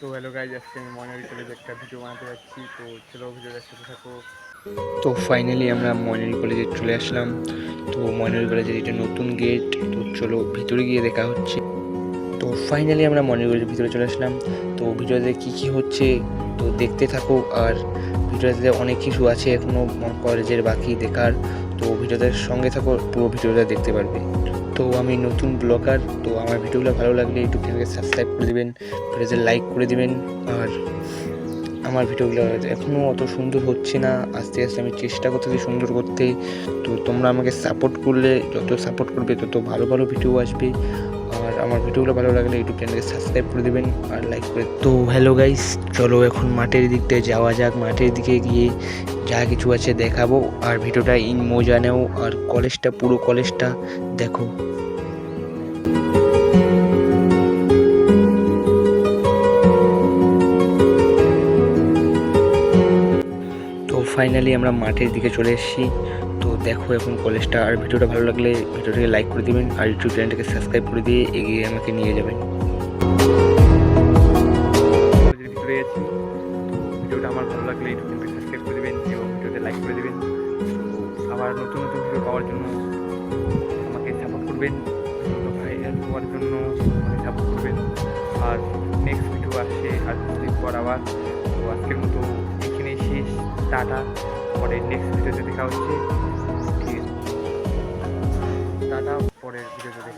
তো hello guys, আজকে আমি ময়নারি কলেজে একটা ভিডিও বানাতে যাচ্ছি। তো চলো ভিডিওটার সাথে থাকো। তো ফাইনালি আমরা ময়নারি কলেজে চলে আসলাম। তো ময়নারি কলেজের এটা নতুন গেট। তো চলো ভিতরে গিয়ে দেখা হচ্ছে। তো ফাইনালি আমরা ময়নারি কলেজের ভিতরে চলে আসলাম। তো ভিডিওতে কী হচ্ছে তো দেখতে থাকো। আর ভিডিওতে অনেক কিছু আছে এখনও কলেজের বাকি দেখার। তো ভিডিওটার সঙ্গে থাকো, পুরো ভিডিওটা দেখতে পারবে। তো আমি নতুন ব্লগার, তো আমার ভিডিওগুলো ভালো লাগলে ইউটিউব চ্যানেলকে সাবস্ক্রাইব করে দেবেন, ভিডিওতে লাইক করে দেবেন। আর আমার ভিডিওগুলো এখনও অত সুন্দর হচ্ছে না, আস্তে আস্তে আমি চেষ্টা করতেছি সুন্দর করতে। তো তোমরা আমাকে সাপোর্ট করলে, যত সাপোর্ট করবে তত ভালো ভালো ভিডিও আসবে। আর আমার ভিডিওগুলো ভালো লাগলে ইউটিউব চ্যানেলকে সাবস্ক্রাইব করে দেবেন আর লাইক করে। তো হ্যালো গাইস, চলো এখন মাঠের দিকটায় যাওয়া যাক। মাঠের দিকে গিয়ে যা কিছু আছে দেখাবো, আর ভিডিওটা মজা নেও, আর কলেজটা, পুরো কলেজটা দেখো। তো ফাইনালি আমরা মাঠের দিকে চলে এসেছি। তো দেখো এখন কলেজটা। আর ভিডিওটা ভালো লাগলে ভিডিওটাকে লাইক করে দেবেন আর ইউটিউব চ্যানেলটাকে সাবস্ক্রাইব করে দিয়ে এগিয়ে আমাকে নিয়ে যাবেন। কলেজের ভিতরে আছি। তো ভিডিওটা আমার ভালো লাগলে ইউটিউব চ্যানেলকে সাবস্ক্রাইব করে দেবেন এবং ভিডিওতে লাইক করে দেবেন। তো আবার নতুন নতুন ভিডিও পাওয়ার জন্য আমাকে সাপোর্ট করবেন, নতুন ভাইরাল হওয়ার জন্য আমাকে সাপোর্ট করবেন। আর নেক্সট ভিডিও আসছে আর কিছুদিন পর আবার। তো আজকের মতো এখানেই শেষ, টাটা। পরে নেক্সট ভিডিওতে দেখা হচ্ছে। ঠিক আছে, টাটা, পরের ভিডিওতে দেখা